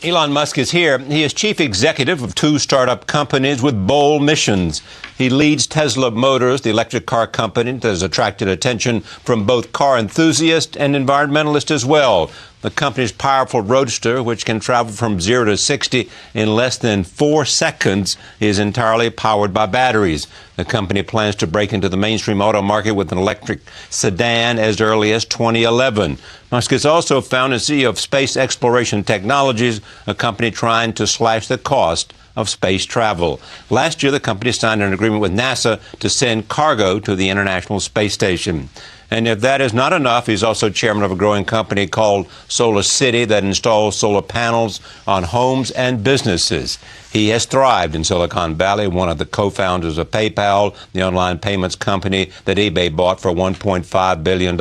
Elon Musk is here. He is chief executive of two startup companies with bold missions. He leads Tesla Motors, the electric car company that has attracted attention from both car enthusiasts and environmentalists as well. The company's powerful Roadster, which can travel from 0 to 60 in less than 4 seconds, is entirely powered by batteries. The company plans to break into the mainstream auto market with an electric sedan as early as 2011. Musk is also founder and CEO of Space Exploration Technologies, a company trying to slash the cost of space travel. Last year, the company signed an agreement with NASA to send cargo to the International Space Station. And if that is not enough, he's also chairman of a growing company called Solar City that installs solar panels on homes and businesses. He has thrived in Silicon Valley, one of the co-founders of PayPal, the online payments company that eBay bought for $1.5 billion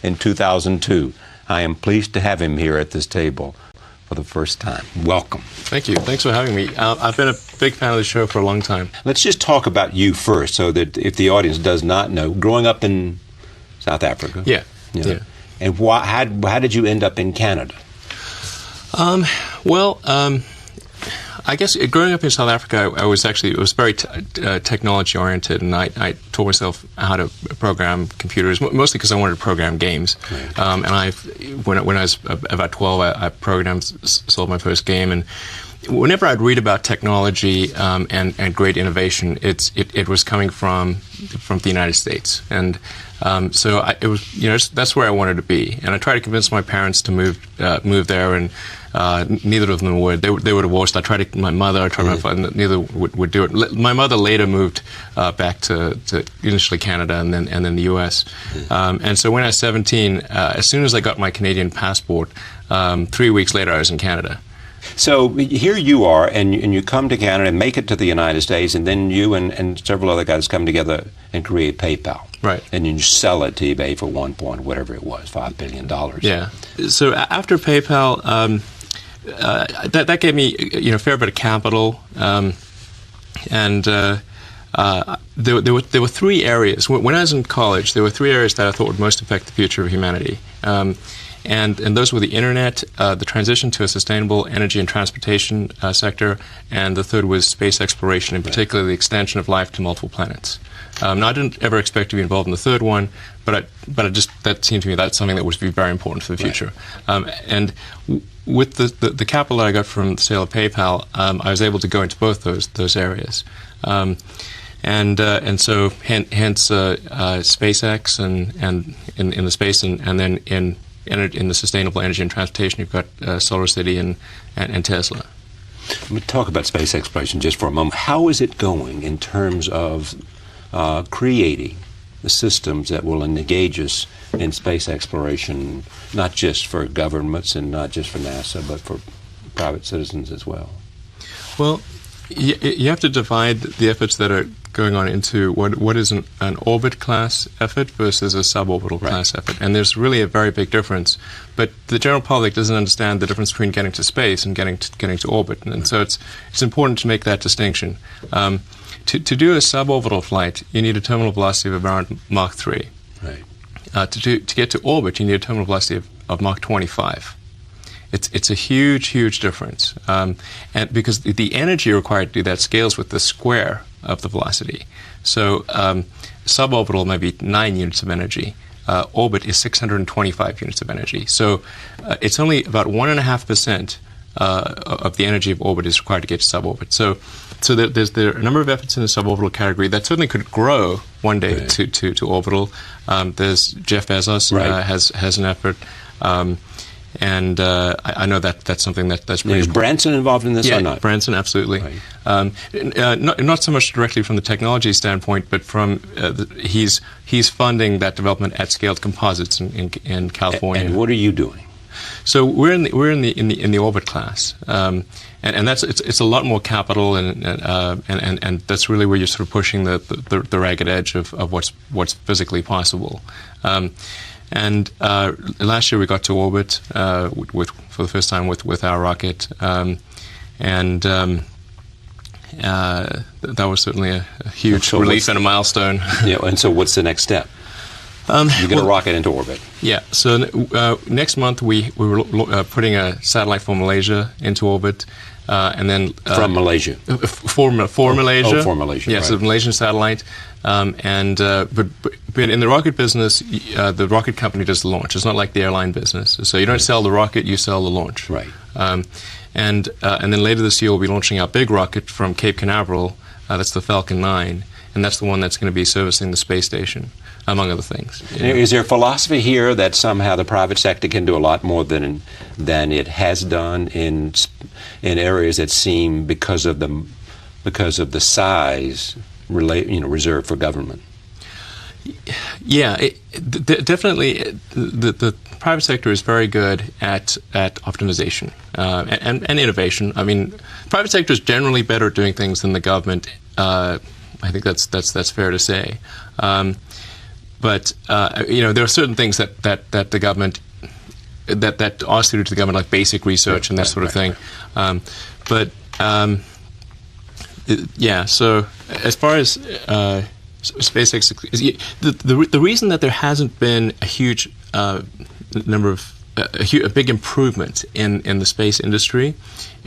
in 2002. I am pleased to have him here at this table for the first time. Welcome. Thank you. Thanks for having me. I've been a big fan of the show for a long time. Let's just talk about you first, so that if the audience does not know, growing up in South Africa. Yeah. And how did you end up in Canada? I guess growing up in South Africa, it was very technology oriented, and I taught myself how to program computers, mostly because I wanted to program games. Right. And when I was about 12, I programmed, sold my first game, and whenever I'd read about technology and great innovation, it was coming from the United States, and so it was that's where I wanted to be. And I tried to convince my parents to move there, and neither of them would. They were divorced. I tried my father, neither would do it. My mother later moved back to initially Canada and then the U.S. And so when I was 17, as soon as I got my Canadian passport, 3 weeks later I was in Canada. So here you are, and you come to Canada and make it to the United States, and then you and several other guys come together and create PayPal. Right. And you sell it to eBay for $5 billion. Yeah. So after PayPal, that gave me a fair bit of capital, and there were three areas. When I was in college, there were three areas that I thought would most affect the future of humanity. And those were the internet, the transition to a sustainable energy and transportation sector, and the third was space exploration, in particular the extension of life to multiple planets. Now, I didn't ever expect to be involved in the third one, but that seemed to me that's something that would be very important for the future. And with the capital that I got from the sale of PayPal, I was able to go into both those areas. And so hence SpaceX and in the space and then in the sustainable energy and transportation, you've got Solar City and Tesla. Let me talk about space exploration just for a moment. How is it going in terms of creating the systems that will engage us in space exploration, not just for governments and not just for NASA, but for private citizens as well? Well, you have to divide the efforts that are going on into what is an orbit class effort versus a suborbital class effort, and there's really a very big difference. But the general public doesn't understand the difference between getting to space and getting to orbit, and so it's important to make that distinction. To do a suborbital flight, you need a terminal velocity of around Mach 3. Right. To get to orbit, you need a terminal velocity of Mach 25. It's a huge difference, and because the energy required to do that scales with the square of the velocity. So suborbital might be 9 units of energy. Orbit is 625 units of energy. So it's only about 1.5% of the energy of orbit is required to get to suborbit. So there are a number of efforts in the suborbital category that certainly could grow one day to orbital. There's Jeff Bezos has an effort. And I know that's something that's pretty. Is Branson involved in this or not? Branson, absolutely. Right. Not so much directly from the technology standpoint, but from he's funding that development at scaled composites in California. And what are you doing? So we're in the orbit class, and that's it's a lot more capital, and that's really where you're sort of pushing the ragged edge of what's physically possible. And last year we got to orbit for the first time with our rocket, and that was certainly a huge relief and a milestone. Yeah, and so what's the next step? You get a rocket into orbit. Yeah. So next month we were putting a satellite for Malaysia into orbit, and then from Malaysia. For Malaysia. Oh, for Malaysia. Yes, right. A Malaysian satellite. But in the rocket business, the rocket company does the launch. It's not like the airline business. So you don't sell the rocket; you sell the launch. Right. And then later this year, we'll be launching our big rocket from Cape Canaveral. That's the Falcon 9, and that's the one that's going to be servicing the space station, among other things. Is there a philosophy here that somehow the private sector can do a lot more than it has done in areas that seem, because of the size, reserved for government? Yeah, definitely. The private sector is very good at optimization and innovation. I mean, private sector is generally better at doing things than the government. I think that's fair to say. But there are certain things that the government that are suited to the government, like basic research and that sort of thing. So as far as SpaceX, the reason that there hasn't been a huge number of a big improvement in the space industry,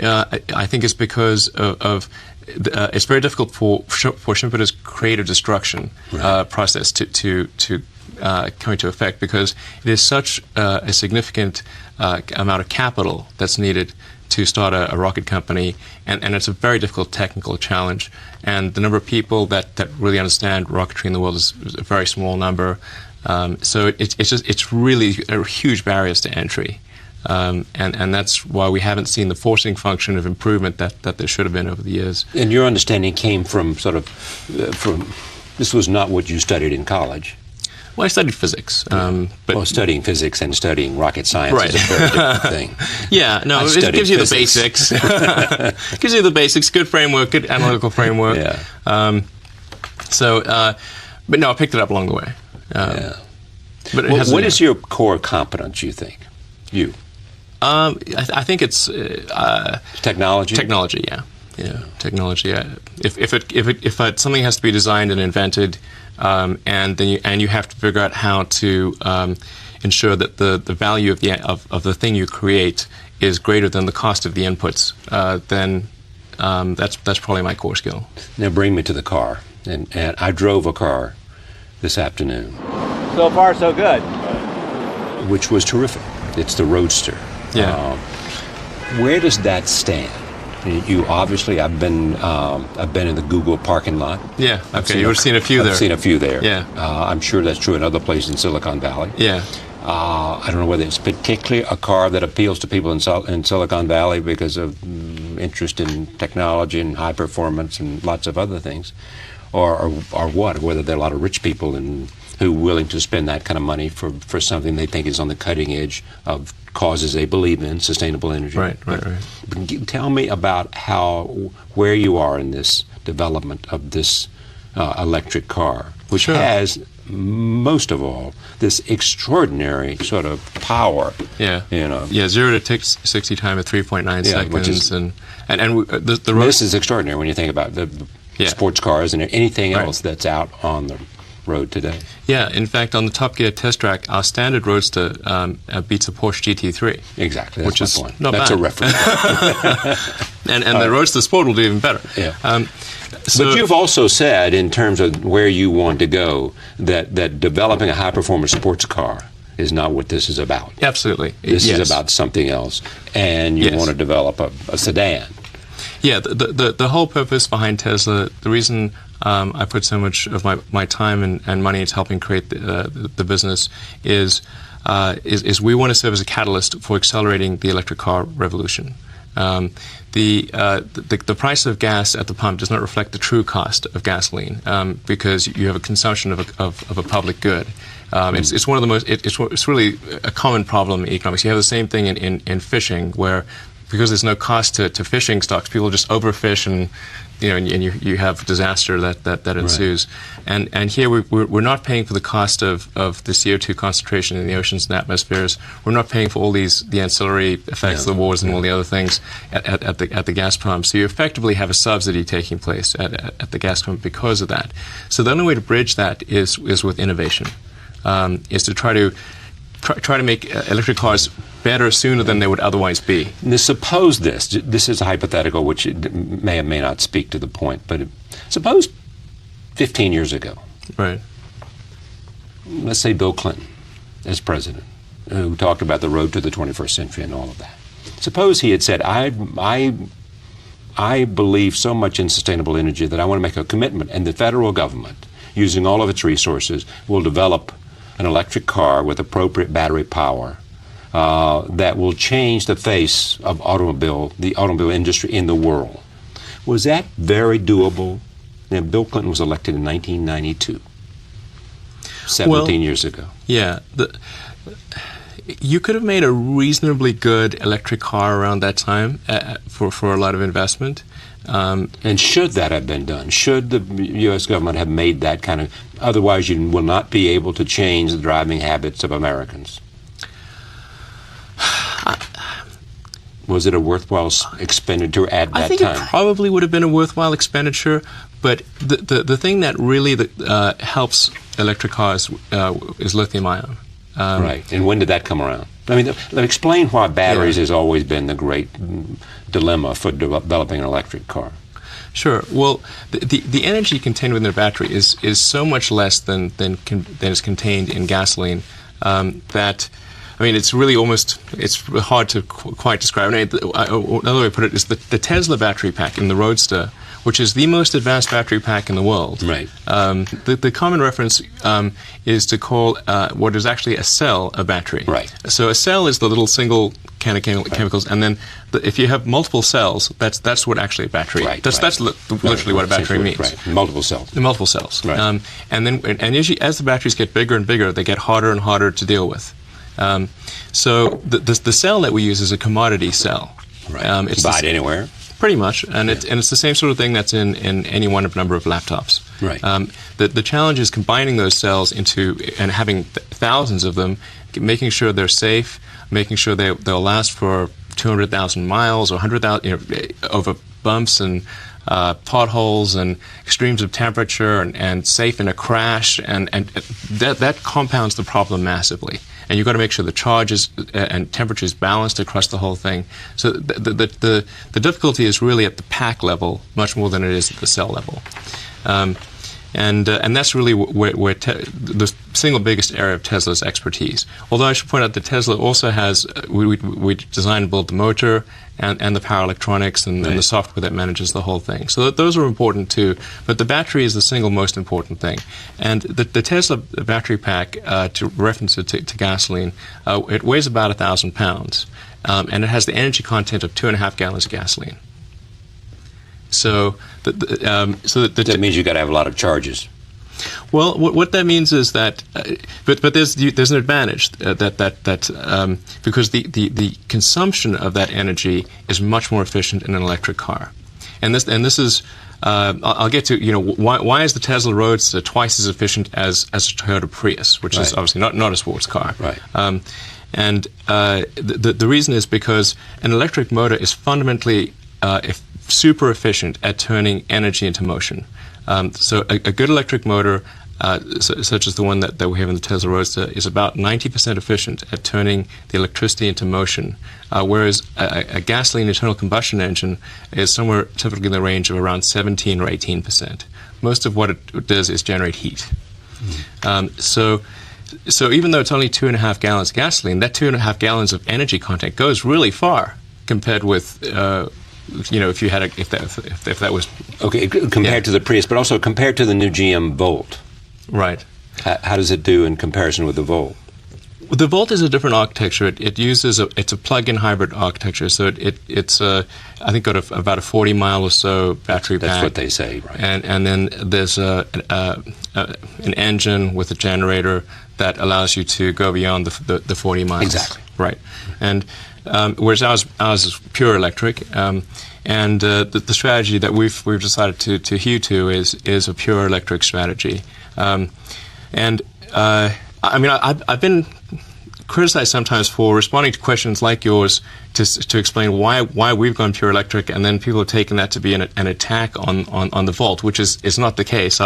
I think, is because of it's very difficult for Schumpeter's creative destruction process to come into effect, because it is such a significant amount of capital that's needed to start a rocket company, and it's a very difficult technical challenge. And the number of people that really understand rocketry in the world is a very small number. So it's really a huge barriers to entry. And that's why we haven't seen the forcing function of improvement that there should have been over the years. And your understanding came from this was not what you studied in college. Well, I studied physics. But studying physics and studying rocket science is a very different thing. Yeah, no, it gives you the basics. Gives you the basics, good framework, good analytical framework. Yeah. But no, I picked it up along the way. But what is your core competence, you think? You? I think it's technology. Technology, yeah. Technology. Yeah. If something has to be designed and invented, and you have to figure out how to ensure that the value of the thing you create is greater than the cost of the inputs, then that's probably my core skill. Now bring me to the car, and I drove a car this afternoon. So far, so good. Which was terrific. It's the Roadster. Yeah. Where does that stand? You obviously, I've been in the Google parking lot. Yeah. Okay. You've seen a few there. I've seen a few there. Yeah. I'm sure that's true in other places in Silicon Valley. Yeah. I don't know whether it's particularly a car that appeals to people in Silicon Valley because of interest in technology and high performance and lots of other things, or what? Whether there are a lot of rich people who are willing to spend that kind of money for something they think is on the cutting edge of causes they believe in, sustainable energy. Right. Tell me about where you are in this development of this electric car, which has, most of all, this extraordinary sort of power. Yeah. 0 to 60 time at 3.9 seconds, which is, this is extraordinary when you think about the sports cars and anything else that's out on the road today. Yeah, in fact, on the Top Gear test track, our standard Roadster beats a Porsche GT3. Exactly, which is my point. Not that's bad. A reference. and the Roadster Sport will do even better. Yeah. But you've also said, in terms of where you want to go, that developing a high-performance sports car is not what this is about. Absolutely. This is about something else, and you want to develop a sedan. Yeah, the whole purpose behind Tesla, the reason I put so much of my time and money into helping create the business is we want to serve as a catalyst for accelerating the electric car revolution. The price of gas at the pump does not reflect the true cost of gasoline, because you have a consumption of a public good. It's one of the most. It's really a common problem in economics. You have the same thing in fishing, where because there's no cost to fishing stocks, people just overfish and you have disaster that ensues. Right. And here we're not paying for the cost of the CO2 concentration in the oceans and atmospheres. We're not paying for all the ancillary effects of the wars and all the other things at the gas pump. So you effectively have a subsidy taking place at the gas pump because of that. So the only way to bridge that is with innovation. is to try to make electric cars better sooner than they would otherwise be. Now, suppose this is a hypothetical which may or may not speak to the point, but suppose 15 years ago, Right. let's say Bill Clinton as president, who talked about the road to the 21st century and all of that. Suppose he had said, I believe so much in sustainable energy that I want to make a commitment, and the federal government, using all of its resources, will develop an electric car with appropriate battery power that will change the face of the automobile industry in the world. Was that very doable? Now, Bill Clinton was elected in 1992, 17 years ago. Yeah. You could have made a reasonably good electric car around that time for a lot of investment. And should that have been done? Should the U.S. government have made that kind of... Otherwise, you will not be able to change the driving habits of Americans. Was it a worthwhile expenditure at that time? I think it probably would have been a worthwhile expenditure, but the thing that really helps electric cars is lithium-ion. Right. And when did that come around? I mean, explain why batteries has always been the great dilemma for developing an electric car. Sure. Well, the energy contained within a battery is so much less than is contained in gasoline that, I mean, it's really it's hard to quite describe. Another way to put it is the Tesla battery pack in the Roadster, which is the most advanced battery pack in the world. Right. The common reference is to call what is actually a cell a battery. Right. So a cell is the little single can of chemicals, and then if you have multiple cells, that's what actually a battery. Right. That's literally what a battery means. Right. Multiple cells. Multiple cells. Right. And usually, as the batteries get bigger and bigger, they get harder and harder to deal with. So the cell that we use is a commodity cell. Right. It's buy it anywhere. Pretty much, and it's the same sort of thing that's in any one number of laptops. Right. The challenge is combining those cells and having thousands of them, making sure they're safe, making sure they'll last for 200,000 miles or 100,000 over bumps and potholes and extremes of temperature and safe in a crash, and that compounds the problem massively. And you've got to make sure the charge and temperature is balanced across the whole thing. So the difficulty is really at the pack level much more than it is at the cell level. And that's really where the single biggest area of Tesla's expertise. Although I should point out that Tesla also has, we design and build the motor and the power electronics and the software that manages the whole thing. So those are important too, but the battery is the single most important thing. And the Tesla battery pack, to reference it to gasoline, it weighs about 1,000 pounds, and it has the energy content of 2.5 gallons of gasoline. So that means you've got to have a lot of charges. Well, what that means is that, but there's an advantage because the consumption of that energy is much more efficient in an electric car, and this is I'll get to why is the Tesla Roadster twice as efficient as a Toyota Prius, which is obviously not a sports car, right? And the reason is because an electric motor is fundamentally super efficient at turning energy into motion. So a good electric motor, such as the one that we have in the Tesla Roadster, is about 90% efficient at turning the electricity into motion, whereas a gasoline internal combustion engine is somewhere typically in the range of around 17 or 18%. Most of what it does is generate heat. So even though it's only 2.5 gallons of gasoline, that 2.5 gallons of energy content goes really far compared with if you had if that was okay compared to the Prius, but also compared to the new GM Volt. Right. How does it do in comparison with the Volt? The Volt is a different architecture. It uses it's a plug-in hybrid architecture. So it's I think got about a 40-mile or so battery pack. That's what they say, right? And then there's an engine with a generator that allows you to go beyond the 40 miles. Exactly. Right. And whereas ours is pure electric, and the strategy that we've decided to hew to is a pure electric strategy. I mean, I've been criticized sometimes for responding to questions like yours to explain why we've gone pure electric, and then people have taken that to be an attack on the Volt, which is not the case.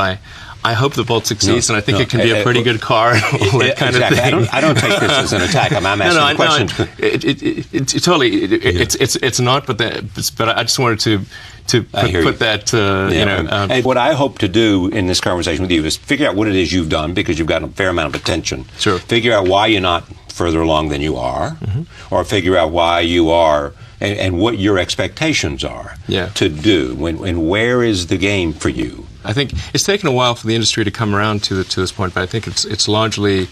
I hope the Volt succeeds, and I think it can be a pretty good car. All that kind of thing. I don't take this as an attack. I'm asking questions. It's not, but I just wanted to put that. What I hope to do in this conversation with you is figure out what it is you've done, because you've got a fair amount of attention. Sure. Figure out why you're not further along than you are, or figure out why you are, and what your expectations are to do. And where is the game for you? I think it's taken a while for the industry to come around to this point, but I think it's largely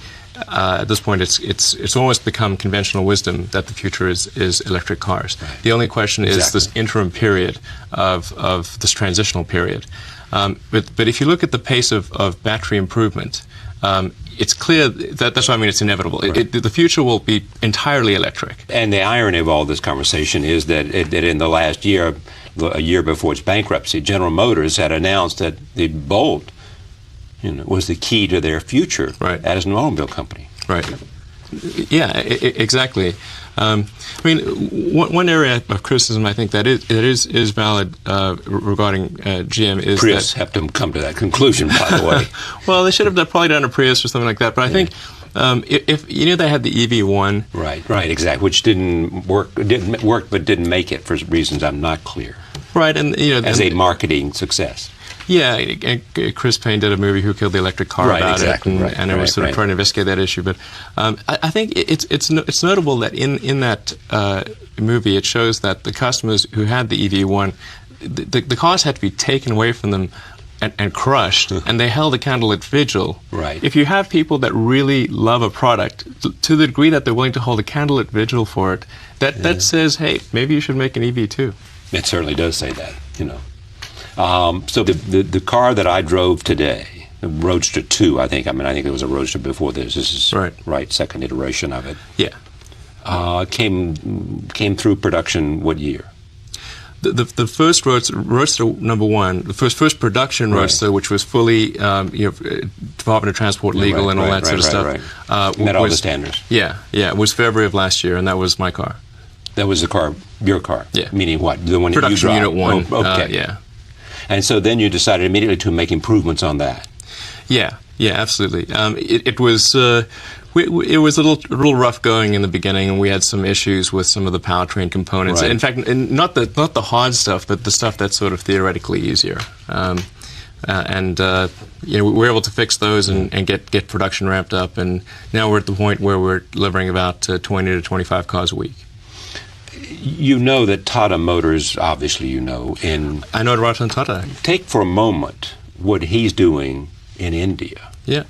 at this point it's almost become conventional wisdom that the future is electric cars. Right. The only question is this interim period of this transitional period. But if you look at the pace of battery improvement, it's clear that's why I mean it's inevitable. Right. The future will be entirely electric. And the irony of all this conversation is that in the last year, a year before its bankruptcy, General Motors had announced that the Bolt, was the key to their future as an automobile company. Right. Yeah. Exactly. I mean, one area of criticism I think that is valid regarding GM is Prius have to come to that conclusion, by the way. Well, they should have probably done a Prius or something like that. But I think if they had the EV1, right, exactly, which didn't work, but didn't make it for reasons I'm not clear. Right, and as a marketing success. Yeah, Chris Payne did a movie, Who Killed the Electric Car, about it, and it was sort of trying to investigate that issue. But I think it's notable that in that movie it shows that the customers who had the EV1, the cars had to be taken away from them and crushed, and they held a candlelit vigil. Right. If you have people that really love a product to the degree that they're willing to hold a candlelit vigil for it, that says, hey, maybe you should make an EV too. It certainly does say that, So the car that I drove today, the Roadster 2, I think it was a Roadster before this. This is second iteration of it. Yeah. Came through production what year? The first Roadster number 1, the first production Roadster, which was fully Department of Transport legal and all that sort of stuff. Met all the standards. Yeah, it was February of last year, and that was my car. That was the car, your car? Yeah. Meaning what? The one production that you drive? Unit 1. Okay. Yeah. And so then you decided immediately to make improvements on that. Yeah, absolutely. It was a little rough going in the beginning, and we had some issues with some of the powertrain components. Right. In fact, not the hard stuff, but the stuff that's sort of theoretically easier. We were able to fix those and get production ramped up, and now we're at the point where we're delivering about 20 to 25 cars a week. You know that Tata Motors, obviously I know Ratan Tata. Take for a moment what he's doing in India. Yeah.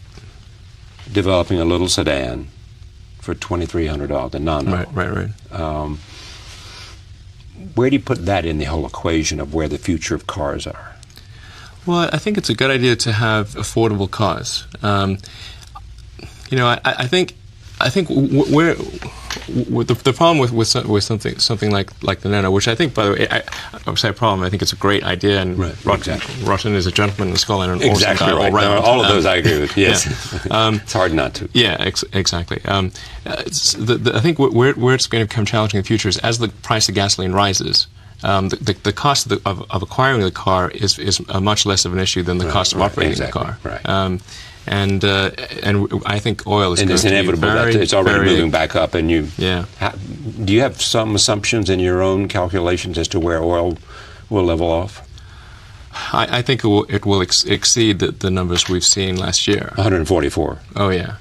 Developing a little sedan for $2,300, a Nano. Right. Where do you put that in the whole equation of where the future of cars are? Well, I think it's a good idea to have affordable cars. I think where the problem with something like the Nano, which I think, by the way, I would say a problem. I think it's a great idea, and Rotten is a gentleman and a scholar and an awesome guy all around. All of those I agree with. Yes, it's hard not to. Yeah, exactly. I think where it's going to become challenging in the future is as the price of gasoline rises. The cost of acquiring the car is much less of an issue than the cost of operating the car. Right. And I think oil is and going it's to inevitable be very, that it's already very, moving back up. And do you have some assumptions in your own calculations as to where oil will level off? I think it will exceed the numbers we've seen last year. 144. Oh yeah,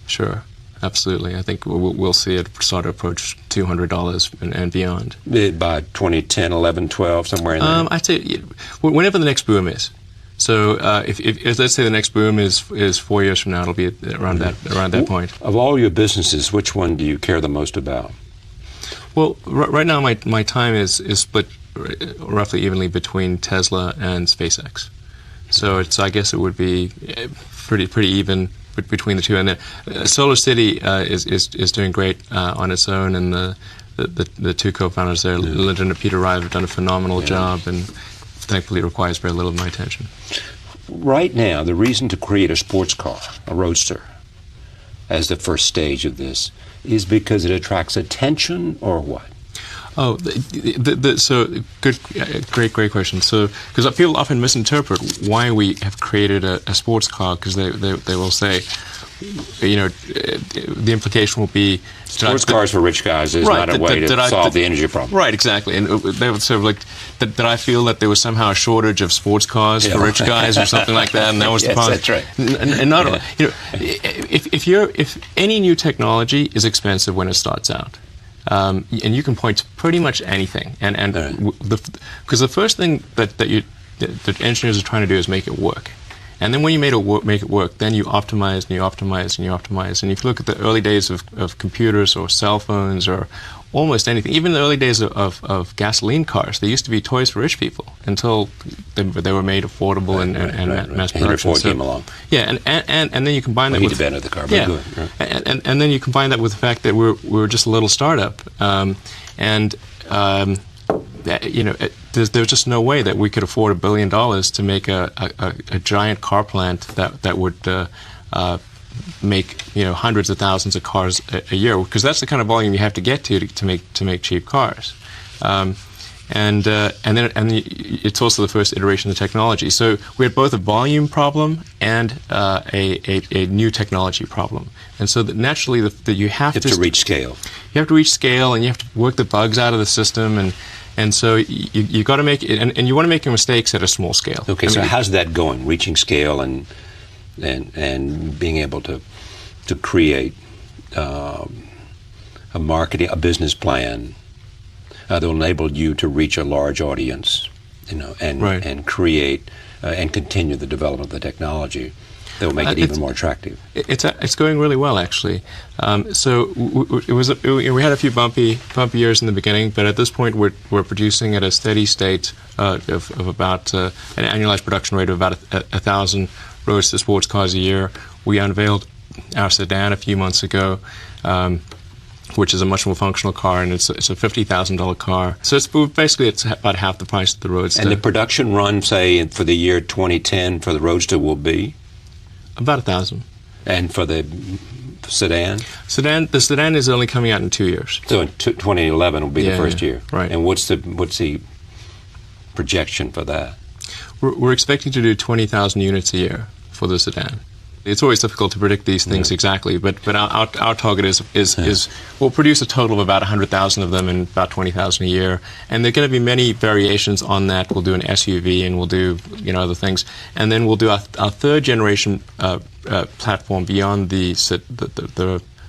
sure, absolutely. I think we'll see it start to approach $200 and beyond by 2010, 11, 12, somewhere in there. I'd say whenever the next boom is. So if let's say the next boom is 4 years from now, it'll be around that point. Of all your businesses, which one do you care the most about? Well, right now my time is split roughly evenly between Tesla and SpaceX. So I guess it would be pretty even between the two. And Solar City is doing great on its own, and the two co-founders there, Lyndon and Peter Rive, have done a phenomenal job, and thankfully it requires very little of my attention. Right now, the reason to create a sports car, a Roadster, as the first stage of this, is because it attracts attention, or what? Oh, so good, great question. So, because people often misinterpret why we have created a sports car, because they will say, the implication will be sports cars for rich guys is not a way to solve the energy problem. Right, exactly. And they would sort of like that I feel that there was somehow a shortage of sports cars for rich guys or something like that, and that was the problem. That's right. And not if any new technology is expensive when it starts out. And you can point to pretty much anything, and because the first thing that engineers are trying to do is make it work, and then when you make it work, then you optimize and you optimize and you optimize. And if you look at the early days of computers or cell phones or almost anything, even the early days of gasoline cars, they used to be toys for rich people until they were made affordable and mass production. Henry Ford came along. Yeah, and then you combine that with he invented the car. And then you combine that with the fact that we're just a little startup, there's just no way that we could afford $1 billion to make a giant car plant that would make hundreds of thousands of cars a year, because that's the kind of volume you have to get to make cheap cars. And then it's also the first iteration of the technology. So we had both a volume problem and a new technology problem. And so that naturally you have to reach scale. You have to reach scale, and you have to work the bugs out of the system, and so you got to make it, and you want to make your mistakes at a small scale. Okay, so how's that going? Reaching scale and being able to create a business plan that will enable you to reach a large audience, and create and continue the development of the technology that will make it even more attractive. It's going really well, actually. So we had a few bumpy years in the beginning, but at this point we're producing at a steady state of about an annualized production rate of about 1,000 Roadster sports cars a year. We unveiled our sedan a few months ago, which is a much more functional car, and it's a $50,000 car. So it's about half the price of the Roadster. And the production run, say, for the year 2010 for the Roadster will be? About 1,000. And for the sedan? The sedan is only coming out in 2 years. So in 2011 will be the first year. Right. And what's the projection for that? We're expecting to do 20,000 units a year for the sedan. It's always difficult to predict these things exactly, but our target is we'll produce a total of about 100,000 of them and about 20,000 a year, and there are going to be many variations on that. We'll do an SUV and we'll do other things, and then we'll do our third generation platform beyond the sedan.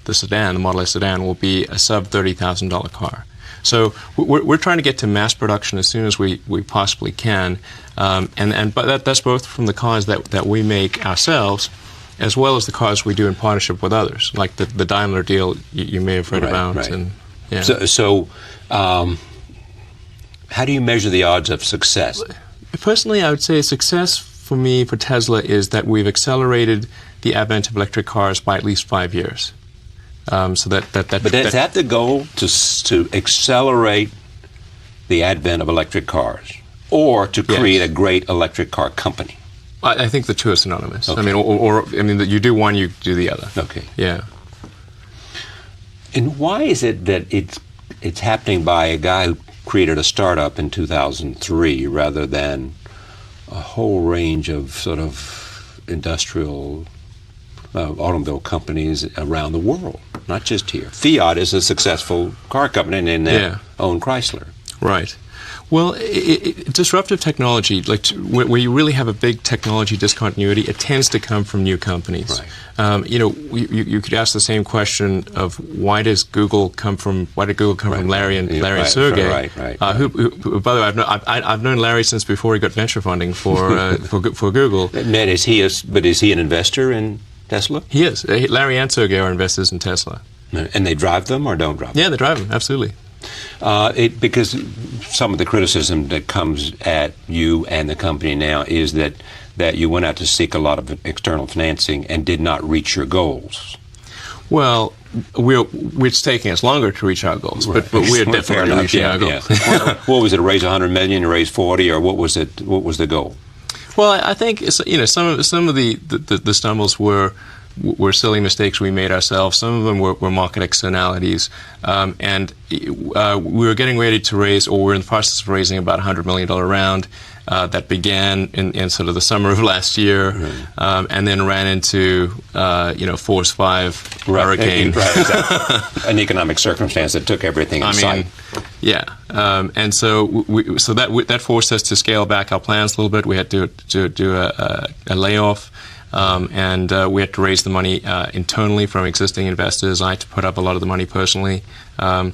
The Model S sedan will be a sub $30,000 car. So we're trying to get to mass production as soon as we possibly can, but that's both from the cars that we make ourselves, as well as the cars we do in partnership with others, like the Daimler deal you may have heard about. Right. And, yeah. So how do you measure the odds of success? Personally, I would say success for me, for Tesla, is that we've accelerated the advent of electric cars by at least 5 years. But is that the goal, to accelerate the advent of electric cars, or to create a great electric car company? I think the two are synonymous. Okay. I mean, you do one, you do the other. Okay. Yeah. And why is it that it's happening by a guy who created a startup in 2003 rather than a whole range of sort of industrial automobile companies around the world, not just here? Fiat is a successful car company, and they own Chrysler. Right. Well, disruptive technology, like where you really have a big technology discontinuity, it tends to come from new companies. Right. You could ask the same question of why did Google come from Larry and Sergey? Right. Who, by the way, I've known Larry since before he got venture funding for Google. Ned, is he an investor in Tesla? He is. Larry and Sergey are investors in Tesla. And they drive them or don't drive them? Yeah, they drive them, absolutely. Because some of the criticism that comes at you and the company now is that you went out to seek a lot of external financing and did not reach your goals. Well, it's taking us longer to reach our goals, but we're definitely reaching our goals. Yeah. What was it? Raise $100 million, raise 40, or what was it? What was the goal? Well, I think some of the stumbles were were silly mistakes we made ourselves. Some of them were market externalities. And we were getting ready to raise, or we're in the process of raising about $100 million round. That began in sort of the summer of last year, and then ran into Force 5 hurricane. Right, exactly. An economic circumstance that took everything in sight. Yeah, and so that forced us to scale back our plans a little bit. We had to do a layoff. And we had to raise the money internally from existing investors. I had to put up a lot of the money personally, because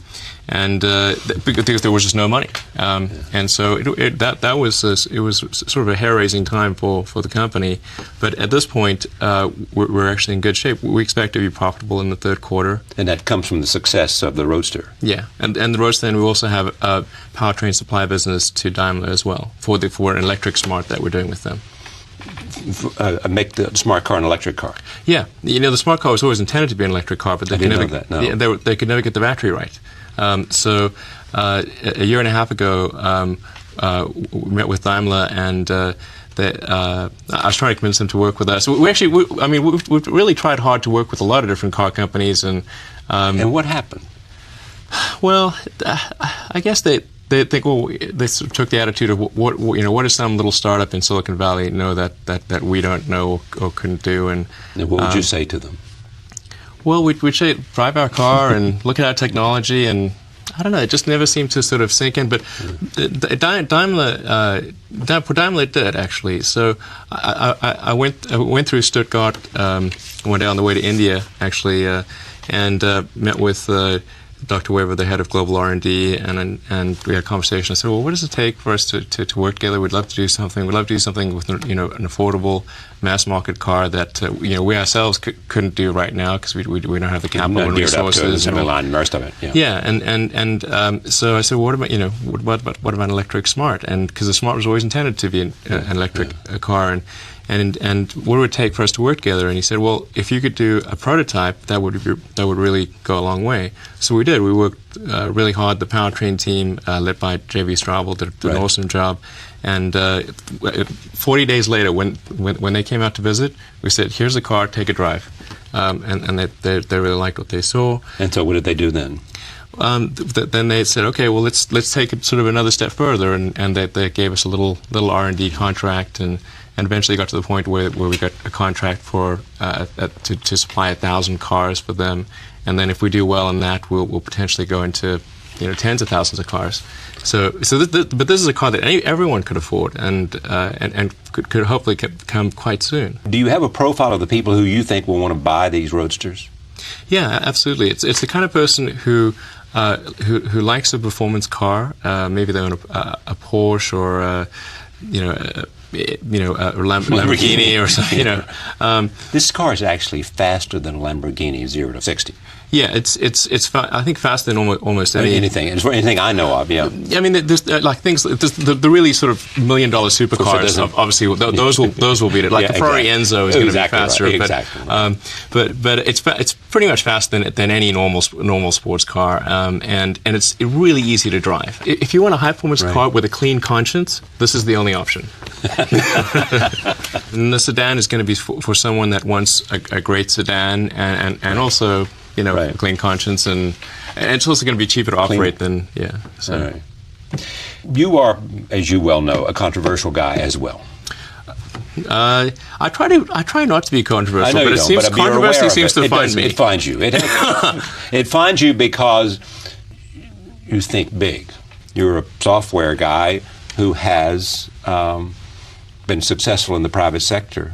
there was just no money. And so it was sort of a hair-raising time for the company. But at this point, we're actually in good shape. We expect to be profitable in the third quarter. And that comes from the success of the Roadster. Yeah, and the Roadster, and we also have a powertrain supply business to Daimler as well for an electric smart that we're doing with them. Make the smart car an electric car. Yeah, the smart car was always intended to be an electric car, but they could never get the battery right. So a year and a half ago, we met with Daimler, and I was trying to convince them to work with us. We've really tried hard to work with a lot of different car companies, and what happened? Well, I guess they think, they sort of took the attitude of what does some little startup in Silicon Valley know that we don't know or couldn't do, and what would you say to them? Well, we'd say drive our car and look at our technology, and I don't know, it just never seemed to sort of sink in. But Daimler did, actually. So I went through Stuttgart one day on the way to India, actually, and met with Dr. Weber, the head of global R&D, and we had a conversation. I said, well, what does it take for us to work together? We'd love to do something. We'd love to do something with an affordable mass market car that we ourselves couldn't do right now because we don't have the capital and resources. Most of it. Yeah, and so I said, what about an electric smart? And because the smart was always intended to be an electric car, and what would it take for us to work together? And he said, well, if you could do a prototype, that would really go a long way. So we did. We worked really hard. The powertrain team, led by J.V. Straubel, did an awesome job. And 40 days later, when they came out to visit, we said, here's the car, take a drive. And they really liked what they saw. And so what did they do then? Then they said, okay, well, let's take it sort of another step further, and they gave us a little R&D contract, and eventually got to the point where we got a contract for to supply 1,000 cars for them, and then if we do well in that, we'll potentially go into tens of thousands of cars. But this is a car that everyone could afford, and could hopefully come quite soon. Do you have a profile of the people who you think will want to buy these Roadsters? Yeah, absolutely. It's the kind of person who likes a performance car. Maybe they own a Porsche or a Lamborghini or something. This car is actually faster than a Lamborghini 0 to 60. Yeah, it's I think faster than almost anything. Anything I know of. Yeah. I mean, there's like things. The really sort of $1 million supercars. Obviously, those will beat it. Like the Ferrari Enzo is going to be faster. Right. Exactly. But it's pretty much faster than any normal sports car. And it's really easy to drive. If you want a high performance car with a clean conscience, this is the only option. And the sedan is going to be for someone that wants a great sedan and also a clean conscience, and it's also going to be cheaper to operate than So. Right. You are, as you well know, a controversial guy as well. I try not to be controversial, but it seems controversy seems to find me. It finds you. It finds you because you think big. You're a software guy who has been successful in the private sector.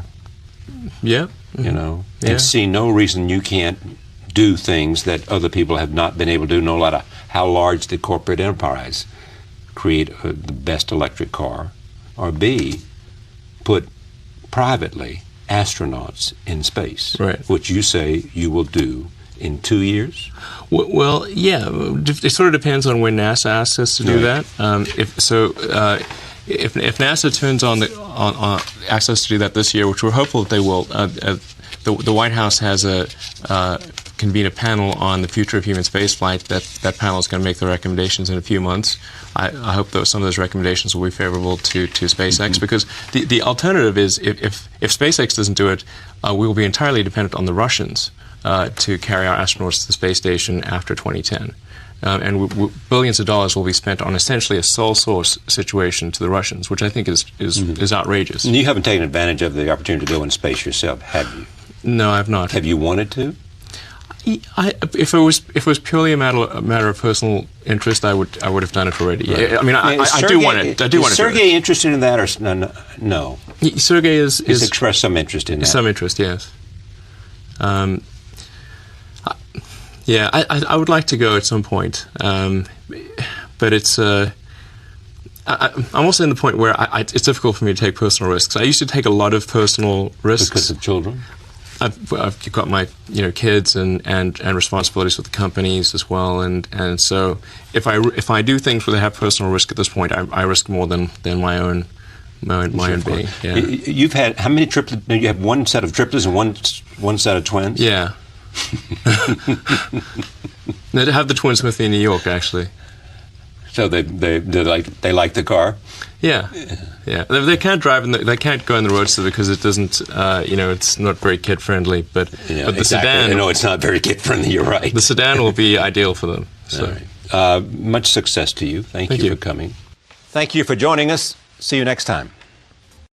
Yeah. And see no reason you can't do things that other people have not been able to do, no matter how large the corporate enterprise. Create the best electric car, or B, put privately astronauts in space, which you say you will do in 2 years? Well, yeah, it sort of depends on when NASA asks us to do that. If NASA turns on access to do that this year, which we're hopeful that they will, the White House has convene a panel on the future of human spaceflight. That panel is going to make the recommendations in a few months. I hope that some of those recommendations will be favorable to SpaceX, because the alternative is if SpaceX doesn't do it, we will be entirely dependent on the Russians to carry our astronauts to the space station after 2010. And billions of dollars will be spent on essentially a sole source situation to the Russians, which I think is outrageous. And you haven't taken advantage of the opportunity to go in space yourself, have you? No, I've not. Have you wanted to? If it was purely a matter of personal interest, I would have done it already. Right. Yeah, I mean, I do want it. I do want it. Is Sergey interested in that, or no? Sergey is expressed some interest in that. Some interest, yes. Yeah, I would like to go at some point, but it's. I'm also in the point where it's difficult for me to take personal risks. I used to take a lot of personal risks because of children. I've got my kids and responsibilities with the companies as well, and so if I do things where they have personal risk at this point, I risk more than my own being. Yeah. You've had how many triplets? You have one set of triplets and one set of twins. Yeah. They have the twins with me in New York, actually. So they like the car. Yeah. They can't drive they can't go in the Roadster because it doesn't. It's not very kid friendly. But the exactly. sedan. No, it's not very kid friendly. You're right. The sedan will be ideal for them. So. Right. Much success to you. Thank you for coming. Thank you for joining us. See you next time.